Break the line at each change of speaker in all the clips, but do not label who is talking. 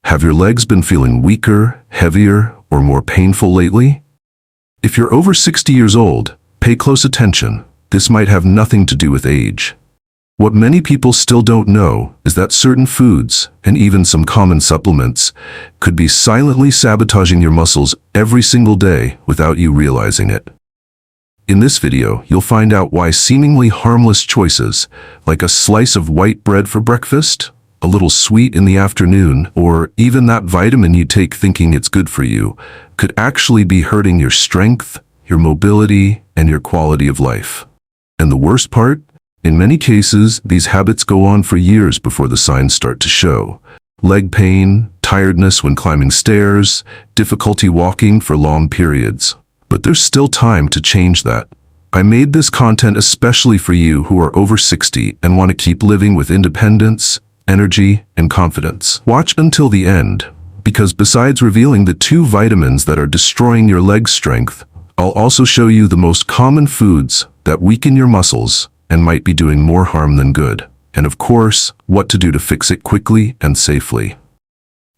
Have your legs been feeling weaker, heavier, or more painful lately? If you're over 60 years old, pay close attention. This might have nothing to do with age. What many people still don't know is that certain foods, and even some common supplements, could be silently sabotaging your muscles every single day without you realizing it. In this video, you'll find out why seemingly harmless choices, like a slice of white bread for breakfast, a little sweet in the afternoon, or even that vitamin you take thinking it's good for you, could actually be hurting your strength, your mobility, and your quality of life. And the worst part? In many cases, these habits go on for years before the signs start to show. Leg pain, tiredness when climbing stairs, difficulty walking for long periods. But there's still time to change that. I made this content especially for you who are over 60 and want to keep living with independence, energy, and confidence. Watch until the end, because besides revealing the 2 vitamins that are destroying your leg strength, I'll also show you the most common foods that weaken your muscles and might be doing more harm than good. And of course, what to do to fix it quickly and safely.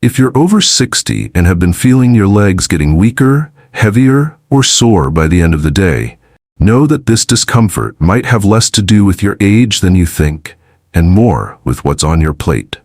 If you're over 60 and have been feeling your legs getting weaker, heavier, or sore by the end of the day, know that this discomfort might have less to do with your age than you think, and more with what's on your plate.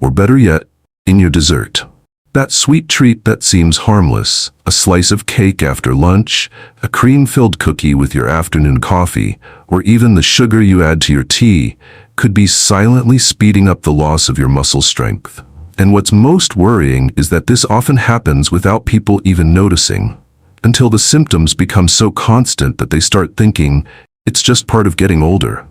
Or better yet, in your dessert. That sweet treat that seems harmless, a slice of cake after lunch, a cream-filled cookie with your afternoon coffee, or even the sugar you add to your tea, could be silently speeding up the loss of your muscle strength. And what's most worrying is that this often happens without people even noticing, until the symptoms become so constant that they start thinking it's just part of getting older.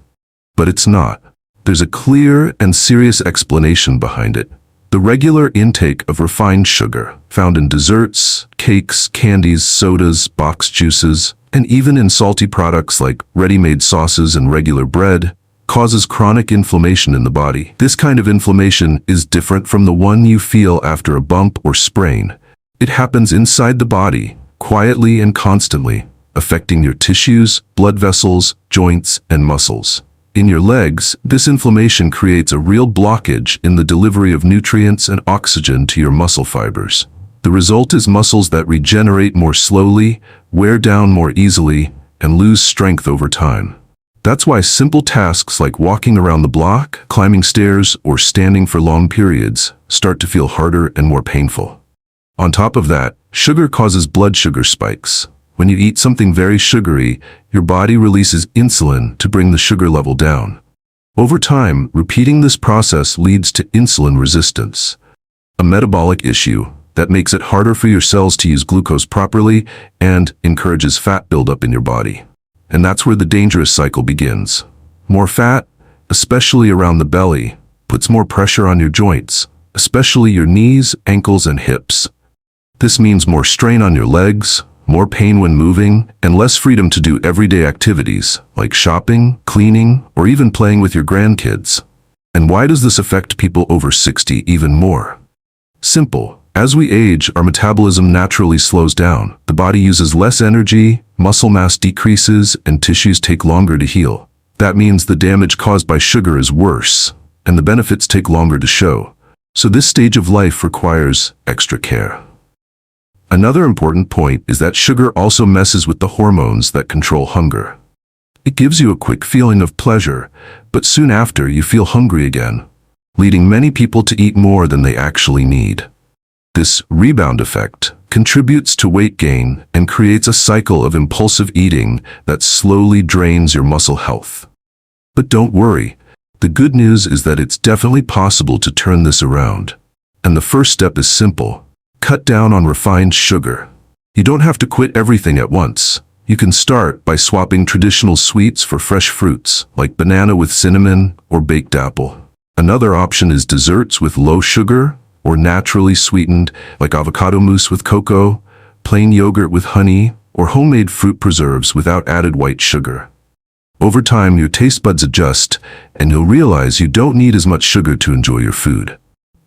But it's not. There's a clear and serious explanation behind it. The regular intake of refined sugar, found in desserts, cakes, candies, sodas, boxed juices, and even in salty products like ready-made sauces and regular bread, causes chronic inflammation in the body. This kind of inflammation is different from the one you feel after a bump or sprain. It happens inside the body, quietly and constantly, affecting your tissues, blood vessels, joints, and muscles. In your legs, this inflammation creates a real blockage in the delivery of nutrients and oxygen to your muscle fibers. The result is muscles that regenerate more slowly, wear down more easily, and lose strength over time. That's why simple tasks like walking around the block, climbing stairs, or standing for long periods start to feel harder and more painful. On top of that, sugar causes blood sugar spikes. When you eat something very sugary, your body releases insulin to bring the sugar level down. Over time, repeating this process leads to insulin resistance, a metabolic issue that makes it harder for your cells to use glucose properly and encourages fat buildup in your body. And that's where the dangerous cycle begins. More fat, especially around the belly, puts more pressure on your joints, especially your knees, ankles, and hips. This means more strain on your legs, more pain when moving, and less freedom to do everyday activities like shopping, cleaning, or even playing with your grandkids. And why does this affect people over 60 even more? Simple. As we age, our metabolism naturally slows down. The body uses less energy, muscle mass decreases, and tissues take longer to heal. That means the damage caused by sugar is worse, and the benefits take longer to show. So this stage of life requires extra care. Another important point is that sugar also messes with the hormones that control hunger. It gives you a quick feeling of pleasure, but soon after you feel hungry again, leading many people to eat more than they actually need. This rebound effect contributes to weight gain and creates a cycle of impulsive eating that slowly drains your muscle health. But don't worry, the good news is that it's definitely possible to turn this around. And the first step is simple. Cut down on refined sugar. You don't have to quit everything at once. You can start by swapping traditional sweets for fresh fruits, like banana with cinnamon or baked apple. Another option is desserts with low sugar or naturally sweetened, like avocado mousse with cocoa, plain yogurt with honey, or homemade fruit preserves without added white sugar. Over time, your taste buds adjust, and you'll realize you don't need as much sugar to enjoy your food.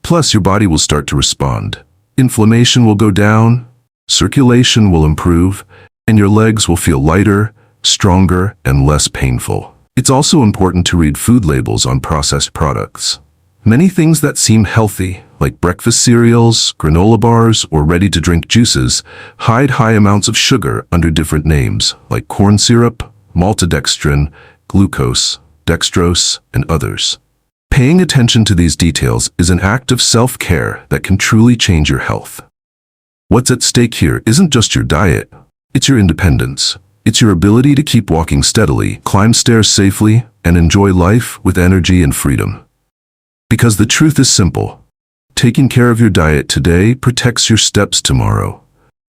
Plus, your body will start to respond. Inflammation will go down, circulation will improve, and your legs will feel lighter, stronger, and less painful. It's also important to read food labels on processed products. Many things that seem healthy, like breakfast cereals, granola bars, or ready-to-drink juices, hide high amounts of sugar under different names, like corn syrup, maltodextrin, glucose, dextrose, and others. Paying attention to these details is an act of self-care that can truly change your health. What's at stake here isn't just your diet, it's your independence. It's your ability to keep walking steadily, climb stairs safely, and enjoy life with energy and freedom. Because the truth is simple. Taking care of your diet today protects your steps tomorrow.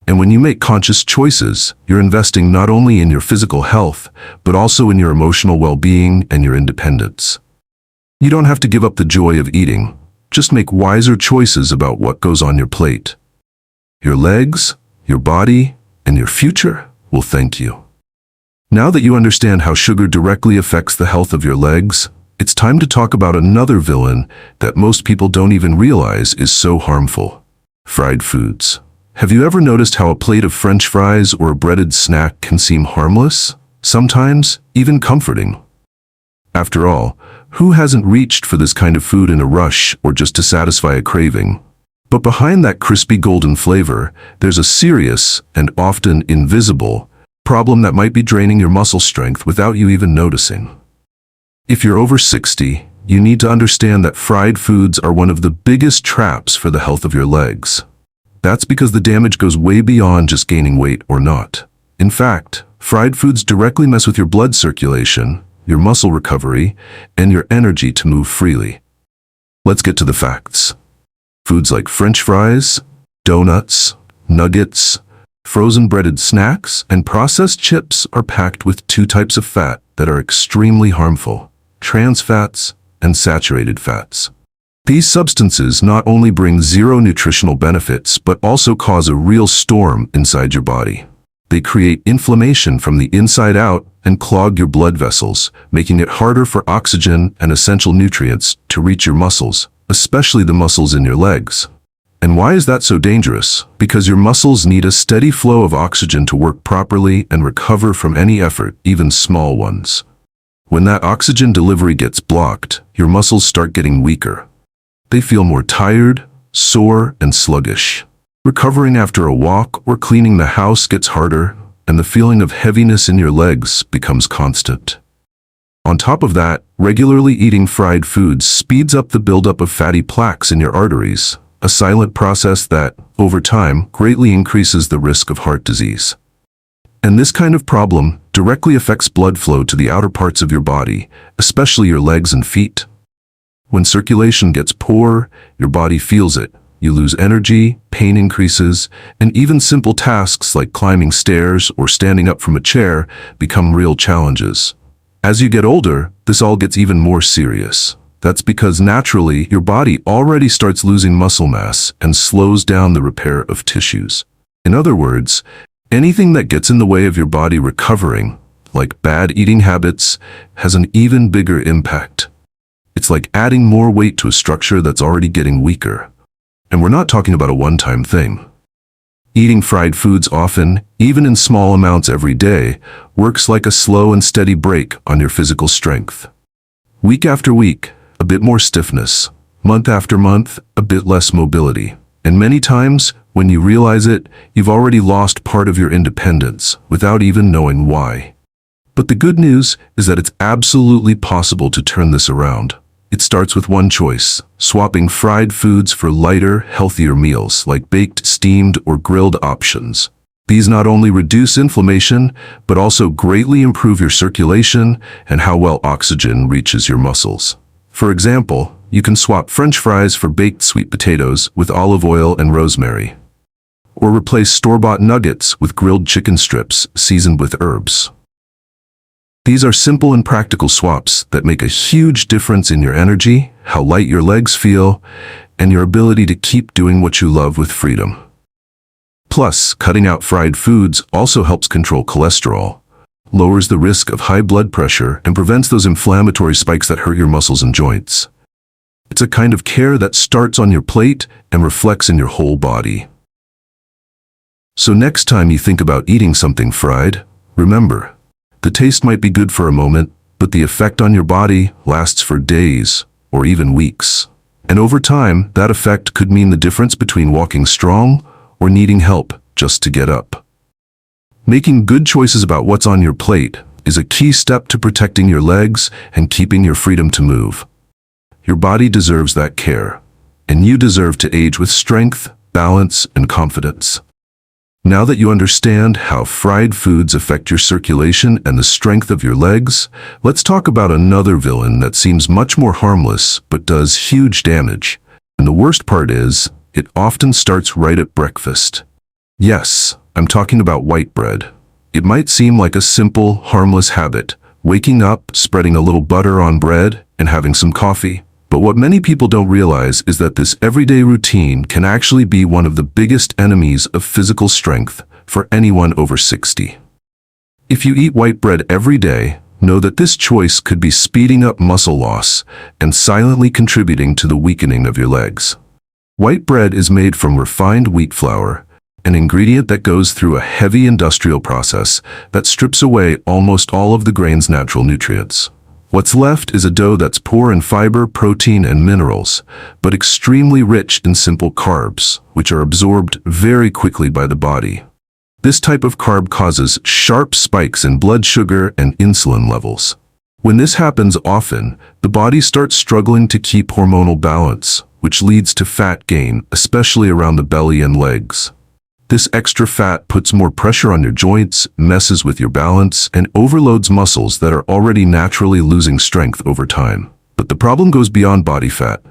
And when you make conscious choices, you're investing not only in your physical health, but also in your emotional well-being and your independence. You don't have to give up the joy of eating. Just make wiser choices about what goes on your plate. Your legs, your body, and your future will thank you. Now that you understand how sugar directly affects the health of your legs, it's time to talk about another villain that most people don't even realize is so harmful: fried foods. Have you ever noticed how a plate of French fries or a breaded snack can seem harmless, sometimes even comforting? After all, who hasn't reached for this kind of food in a rush or just to satisfy a craving? But behind that crispy golden flavor, there's a serious and often invisible problem that might be draining your muscle strength without you even noticing. If you're over 60, you need to understand that fried foods are one of the biggest traps for the health of your legs. That's because the damage goes way beyond just gaining weight or not. In fact, fried foods directly mess with your blood circulation, your muscle recovery, and your energy to move freely. Let's get to the facts. Foods like French fries, donuts, nuggets, frozen breaded snacks, and processed chips are packed with two types of fat that are extremely harmful: trans fats and saturated fats. These substances not only bring zero nutritional benefits, but also cause a real storm inside your body. They create inflammation from the inside out and clog your blood vessels, making it harder for oxygen and essential nutrients to reach your muscles, especially the muscles in your legs. And why is that so dangerous? Because your muscles need a steady flow of oxygen to work properly and recover from any effort, even small ones. When that oxygen delivery gets blocked, your muscles start getting weaker. They feel more tired, sore, and sluggish. Recovering after a walk or cleaning the house gets harder, and the feeling of heaviness in your legs becomes constant. On top of that, regularly eating fried foods speeds up the buildup of fatty plaques in your arteries, a silent process that, over time, greatly increases the risk of heart disease. And this kind of problem directly affects blood flow to the outer parts of your body, especially your legs and feet. When circulation gets poor, your body feels it. You lose energy, pain increases, and even simple tasks like climbing stairs or standing up from a chair become real challenges. As you get older, this all gets even more serious. That's because naturally, your body already starts losing muscle mass and slows down the repair of tissues. In other words, anything that gets in the way of your body recovering, like bad eating habits, has an even bigger impact. It's like adding more weight to a structure that's already getting weaker. And we're not talking about a one-time thing. Eating fried foods often, even in small amounts every day, works like a slow and steady brake on your physical strength. Week after week, a bit more stiffness. Month after month, a bit less mobility. And many times, when you realize it, you've already lost part of your independence without even knowing why. But the good news is that it's absolutely possible to turn this around. It starts with one choice: swapping fried foods for lighter, healthier meals like baked, steamed, or grilled options. These not only reduce inflammation, but also greatly improve your circulation and how well oxygen reaches your muscles. For example, you can swap French fries for baked sweet potatoes with olive oil and rosemary. Or replace store-bought nuggets with grilled chicken strips seasoned with herbs. These are simple and practical swaps that make a huge difference in your energy, how light your legs feel, and your ability to keep doing what you love with freedom. Plus, cutting out fried foods also helps control cholesterol, lowers the risk of high blood pressure, and prevents those inflammatory spikes that hurt your muscles and joints. It's a kind of care that starts on your plate and reflects in your whole body. So next time you think about eating something fried, remember, the taste might be good for a moment, but the effect on your body lasts for days or even weeks. And over time, that effect could mean the difference between walking strong or needing help just to get up. Making good choices about what's on your plate is a key step to protecting your legs and keeping your freedom to move. Your body deserves that care, and you deserve to age with strength, balance, and confidence. Now that you understand how fried foods affect your circulation and the strength of your legs, let's talk about another villain that seems much more harmless but does huge damage. And the worst part is, it often starts right at breakfast. Yes, I'm talking about white bread. It might seem like a simple, harmless habit, waking up, spreading a little butter on bread, and having some coffee. But what many people don't realize is that this everyday routine can actually be one of the biggest enemies of physical strength for anyone over 60. If you eat white bread every day, know that this choice could be speeding up muscle loss and silently contributing to the weakening of your legs. White bread is made from refined wheat flour, an ingredient that goes through a heavy industrial process that strips away almost all of the grain's natural nutrients. What's left is a dough that's poor in fiber, protein, and minerals, but extremely rich in simple carbs, which are absorbed very quickly by the body. This type of carb causes sharp spikes in blood sugar and insulin levels. When this happens often, the body starts struggling to keep hormonal balance, which leads to fat gain, especially around the belly and legs. This extra fat puts more pressure on your joints, messes with your balance, and overloads muscles that are already naturally losing strength over time. But the problem goes beyond body fat.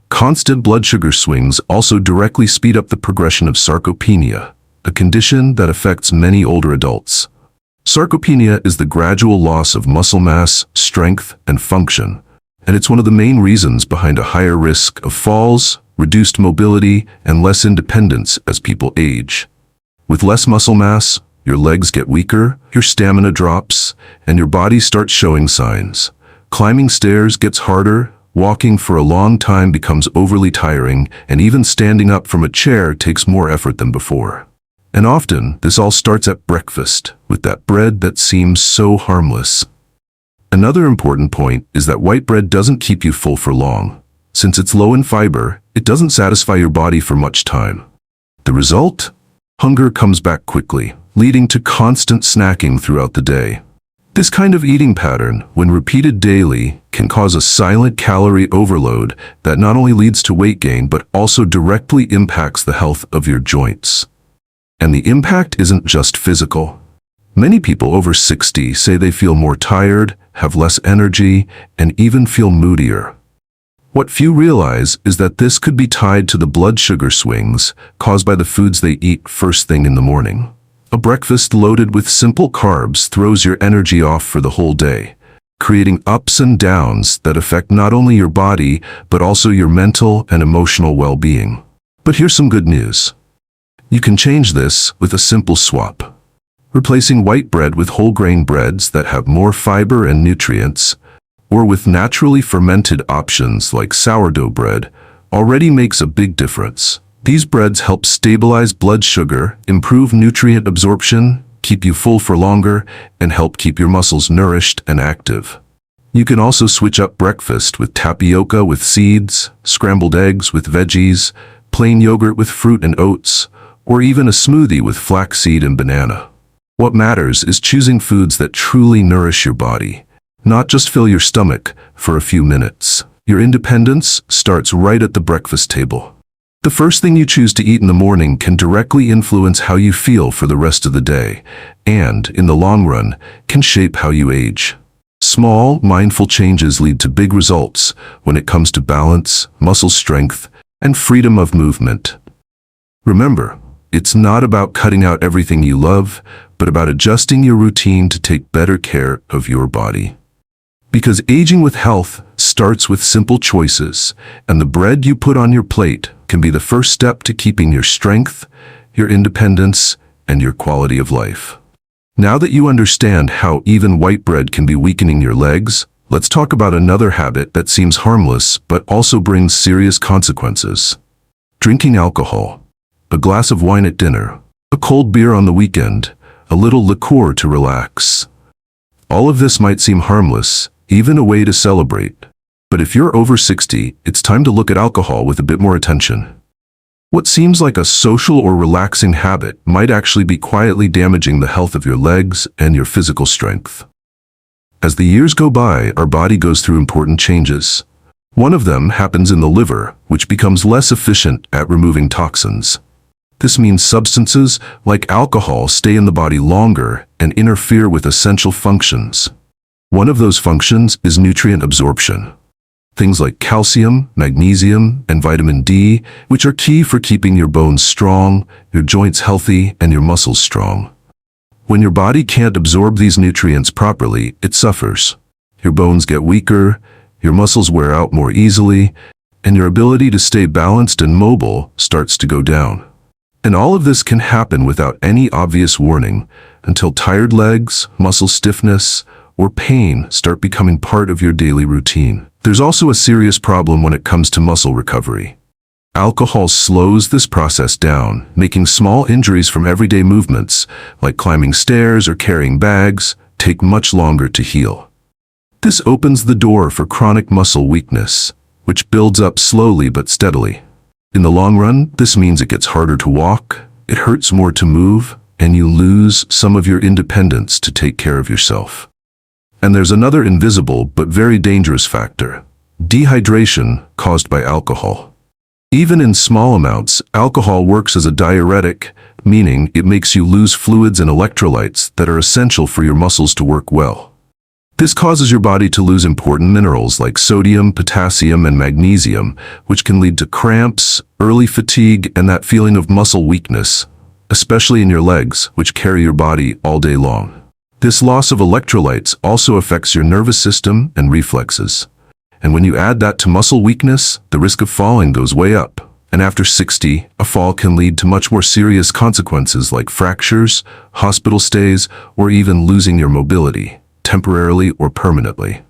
Constant blood sugar swings also directly speed up the progression of sarcopenia, a condition that affects many older adults. Sarcopenia is the gradual loss of muscle mass, strength, and function, and it's one of the main reasons behind a higher risk of falls, reduced mobility, and less independence as people age. With less muscle mass, your legs get weaker, your stamina drops, and your body starts showing signs. Climbing stairs gets harder, walking for a long time becomes overly tiring, and even standing up from a chair takes more effort than before. And often, this all starts at breakfast, with that bread that seems so harmless. Another important point is that white bread doesn't keep you full for long. Since it's low in fiber, it doesn't satisfy your body for much time. The result? Hunger comes back quickly, leading to constant snacking throughout the day. This kind of eating pattern, when repeated daily, can cause a silent calorie overload that not only leads to weight gain but also directly impacts the health of your joints. And the impact isn't just physical. Many people over 60 say they feel more tired, have less energy, and even feel moodier. What few realize is that this could be tied to the blood sugar swings caused by the foods they eat first thing in the morning. A breakfast loaded with simple carbs throws your energy off for the whole day, creating ups and downs that affect not only your body, but also your mental and emotional well-being. But here's some good news. You can change this with a simple swap. Replacing white bread with whole grain breads that have more fiber and nutrients, or with naturally fermented options like sourdough bread, already makes a big difference. These breads help stabilize blood sugar, improve nutrient absorption, keep you full for longer, and help keep your muscles nourished and active. You can also switch up breakfast with tapioca with seeds, scrambled eggs with veggies, plain yogurt with fruit and oats, or even a smoothie with flaxseed and banana. What matters is choosing foods that truly nourish your body, not just fill your stomach for a few minutes. Your independence starts right at the breakfast table. The first thing you choose to eat in the morning can directly influence how you feel for the rest of the day, and, in the long run, can shape how you age. Small, mindful changes lead to big results when it comes to balance, muscle strength, and freedom of movement. Remember, it's not about cutting out everything you love, but about adjusting your routine to take better care of your body. Because aging with health starts with simple choices, and the bread you put on your plate can be the first step to keeping your strength, your independence, and your quality of life. Now that you understand how even white bread can be weakening your legs, let's talk about another habit that seems harmless but also brings serious consequences. Drinking alcohol. A glass of wine at dinner, a cold beer on the weekend, a little liqueur to relax. All of this might seem harmless, even a way to celebrate. But if you're over 60, it's time to look at alcohol with a bit more attention. What seems like a social or relaxing habit might actually be quietly damaging the health of your legs and your physical strength. As the years go by, our body goes through important changes. One of them happens in the liver, which becomes less efficient at removing toxins. This means substances like alcohol stay in the body longer and interfere with essential functions. One of those functions is nutrient absorption. Things like calcium, magnesium, and vitamin D, which are key for keeping your bones strong, your joints healthy, and your muscles strong. When your body can't absorb these nutrients properly, it suffers. Your bones get weaker, your muscles wear out more easily, and your ability to stay balanced and mobile starts to go down. And all of this can happen without any obvious warning until tired legs, muscle stiffness, or pain start becoming part of your daily routine. There's also a serious problem when it comes to muscle recovery. Alcohol slows this process down, making small injuries from everyday movements, like climbing stairs or carrying bags, take much longer to heal. This opens the door for chronic muscle weakness, which builds up slowly but steadily. In the long run, this means it gets harder to walk, it hurts more to move, and you lose some of your independence to take care of yourself. And there's another invisible but very dangerous factor: dehydration caused by alcohol. Even in small amounts, alcohol works as a diuretic, meaning it makes you lose fluids and electrolytes that are essential for your muscles to work well. This causes your body to lose important minerals like sodium, potassium, and magnesium, which can lead to cramps, early fatigue, and that feeling of muscle weakness, especially in your legs, which carry your body all day long. This loss of electrolytes also affects your nervous system and reflexes. And when you add that to muscle weakness, the risk of falling goes way up. And after 60, a fall can lead to much more serious consequences like fractures, hospital stays, or even losing your mobility, temporarily or permanently.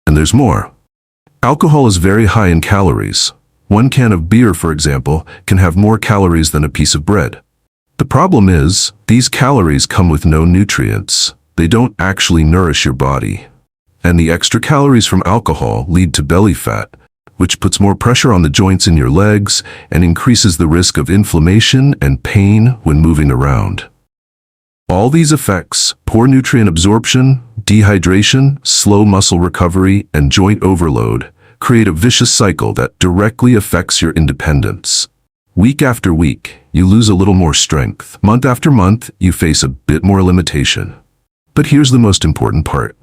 And there's more. Alcohol is very high in calories. One can of beer, for example, can have more calories than a piece of bread. The problem is, these calories come with no nutrients. They don't actually nourish your body. And the extra calories from alcohol lead to belly fat, which puts more pressure on the joints in your legs and increases the risk of inflammation and pain when moving around. All these effects, poor nutrient absorption, dehydration, slow muscle recovery, and joint overload, create a vicious cycle that directly affects your independence. Week after week, you lose a little more strength. Month after month, you face a bit more limitation. But here's the most important part.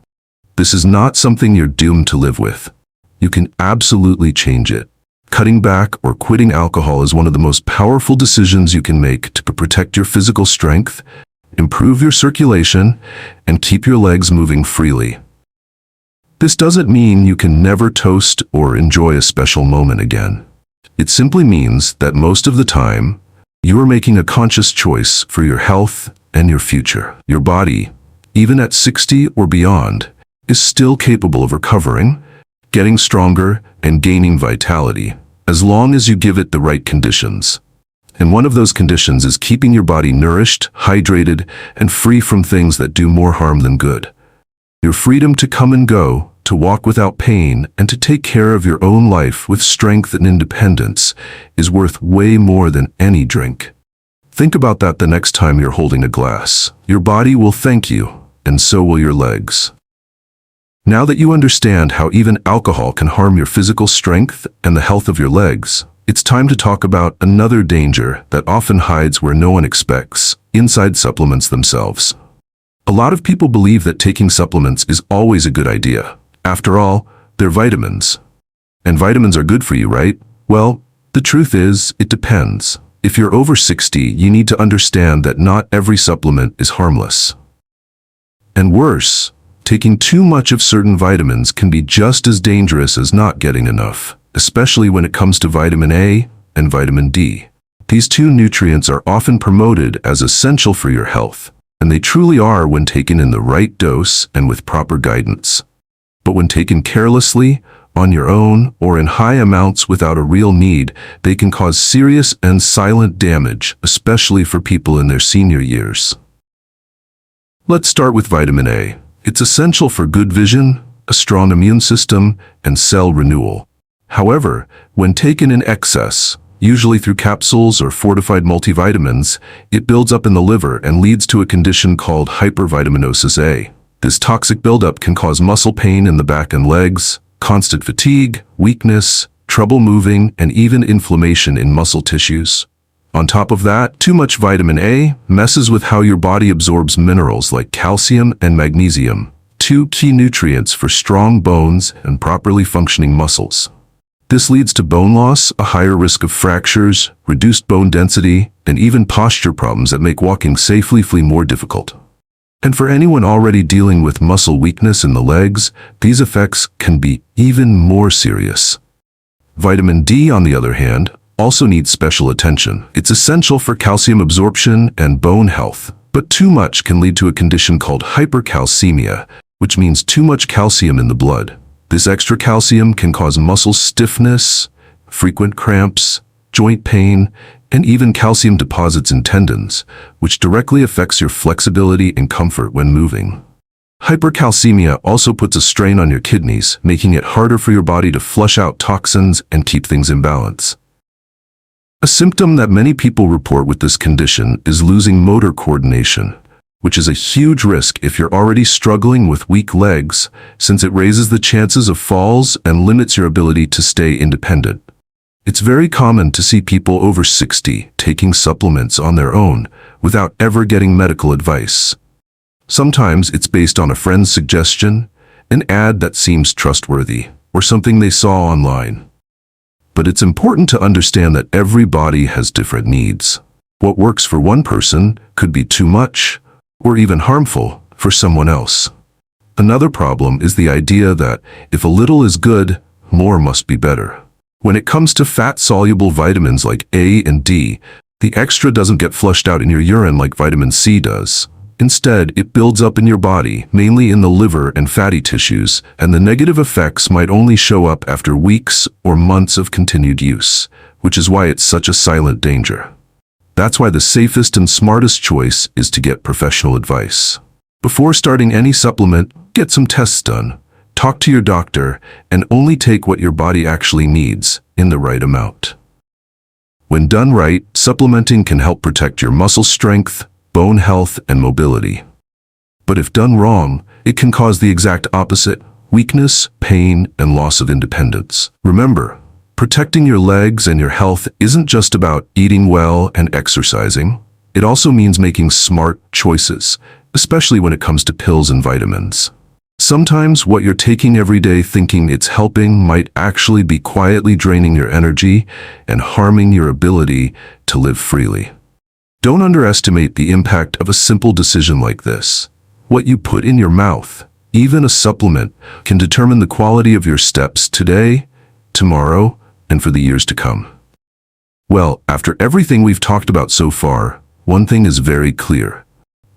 This is not something you're doomed to live with. You can absolutely change it. Cutting back or quitting alcohol is one of the most powerful decisions you can make to protect your physical strength, improve your circulation, and keep your legs moving freely. This doesn't mean you can never toast or enjoy a special moment again. It simply means that most of the time, you are making a conscious choice for your health and your future. Your body, even at 60 or beyond, is still capable of recovering, getting stronger, and gaining vitality, as long as you give it the right conditions. And one of those conditions is keeping your body nourished, hydrated, and free from things that do more harm than good. Your freedom to come and go, to walk without pain, and to take care of your own life with strength and independence is worth way more than any drink. Think about that the next time you're holding a glass. Your body will thank you, and so will your legs. Now that you understand how even alcohol can harm your physical strength and the health of your legs, it's time to talk about another danger that often hides where no one expects: inside supplements themselves. A lot of people believe that taking supplements is always a good idea. After all, they're vitamins. And vitamins are good for you, right? Well, the truth is, it depends. If you're over 60, you need to understand that not every supplement is harmless. And worse, taking too much of certain vitamins can be just as dangerous as not getting enough, especially when it comes to vitamin A and vitamin D. These two nutrients are often promoted as essential for your health, and they truly are when taken in the right dose and with proper guidance. But when taken carelessly, on your own, or in high amounts without a real need, they can cause serious and silent damage, especially for people in their senior years. Let's start with vitamin A. It's essential for good vision, a strong immune system, and cell renewal. However, when taken in excess, usually through capsules or fortified multivitamins, it builds up in the liver and leads to a condition called hypervitaminosis A. This toxic buildup can cause muscle pain in the back and legs, constant fatigue, weakness, trouble moving, and even inflammation in muscle tissues. On top of that, too much vitamin A messes with how your body absorbs minerals like calcium and magnesium, two key nutrients for strong bones and properly functioning muscles. This leads to bone loss, a higher risk of fractures, reduced bone density, and even posture problems that make walking safely more difficult. And for anyone already dealing with muscle weakness in the legs, these effects can be even more serious. Vitamin D, on the other hand, also needs special attention. It's essential for calcium absorption and bone health, but too much can lead to a condition called hypercalcemia, which means too much calcium in the blood. This extra calcium can cause muscle stiffness, frequent cramps, joint pain, and even calcium deposits in tendons, which directly affects your flexibility and comfort when moving. Hypercalcemia also puts a strain on your kidneys, making it harder for your body to flush out toxins and keep things in balance. A symptom that many people report with this condition is losing motor coordination, which is a huge risk if you're already struggling with weak legs, since it raises the chances of falls and limits your ability to stay independent. It's very common to see people over 60 taking supplements on their own without ever getting medical advice. Sometimes it's based on a friend's suggestion, an ad that seems trustworthy, or something they saw online. But it's important to understand that every body has different needs. What works for one person could be too much, or even harmful, for someone else. Another problem is the idea that if a little is good, more must be better. When it comes to fat-soluble vitamins like A and D, the extra doesn't get flushed out in your urine like vitamin C does. Instead, it builds up in your body, mainly in the liver and fatty tissues, and the negative effects might only show up after weeks or months of continued use, which is why it's such a silent danger. That's why the safest and smartest choice is to get professional advice. Before starting any supplement, get some tests done. Talk to your doctor, and only take what your body actually needs in the right amount. When done right, supplementing can help protect your muscle strength, bone health, and mobility. But if done wrong, it can cause the exact opposite: weakness, pain, and loss of independence. Remember, protecting your legs and your health isn't just about eating well and exercising. It also means making smart choices, especially when it comes to pills and vitamins. Sometimes what you're taking every day thinking it's helping might actually be quietly draining your energy and harming your ability to live freely. Don't underestimate the impact of a simple decision like this. What you put in your mouth, even a supplement, can determine the quality of your steps today, tomorrow, and for the years to come. Well, after everything we've talked about so far, one thing is very clear.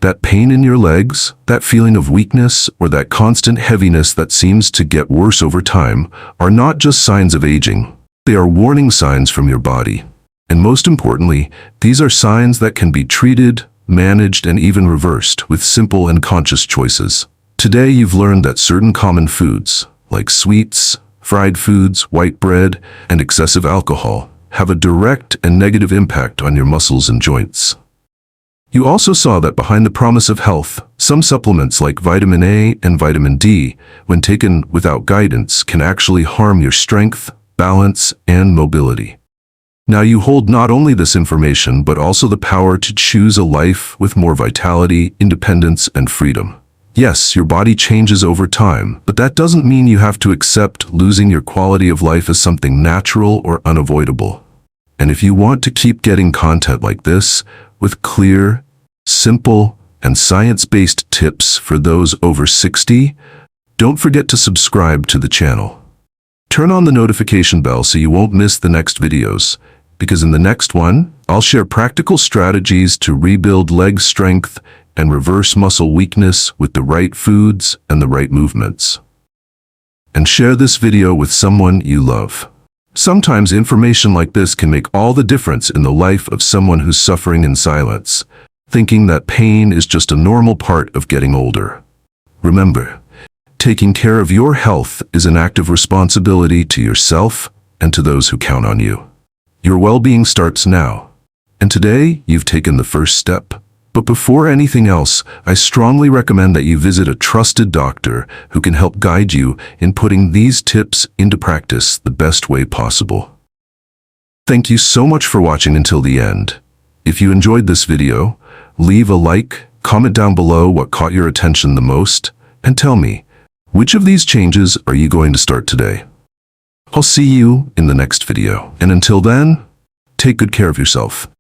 That pain in your legs, that feeling of weakness, or that constant heaviness that seems to get worse over time are not just signs of aging. They are warning signs from your body. And most importantly, these are signs that can be treated, managed, and even reversed with simple and conscious choices. Today you've learned that certain common foods, like sweets, fried foods, white bread, and excessive alcohol, have a direct and negative impact on your muscles and joints. You also saw that behind the promise of health, some supplements like vitamin A and vitamin D, when taken without guidance, can actually harm your strength, balance, and mobility. Now you hold not only this information, but also the power to choose a life with more vitality, independence, and freedom. Yes, your body changes over time, but that doesn't mean you have to accept losing your quality of life as something natural or unavoidable. And if you want to keep getting content like this, with clear, simple, and science-based tips for those over 60, don't forget to subscribe to the channel. Turn on the notification bell so you won't miss the next videos, because in the next one, I'll share practical strategies to rebuild leg strength and reverse muscle weakness with the right foods and the right movements. And share this video with someone you love. Sometimes information like this can make all the difference in the life of someone who's suffering in silence, thinking that pain is just a normal part of getting older. Remember, Taking care of your health is an act of responsibility to yourself and to those who count on you. Your well-being starts now. And today, you've taken the first step. But before anything else, I strongly recommend that you visit a trusted doctor who can help guide you in putting these tips into practice the best way possible. Thank you so much for watching until the end. If you enjoyed this video, leave a like, comment down below what caught your attention the most, and tell me, which of these changes are you going to start today? I'll see you in the next video. And until then, take good care of yourself.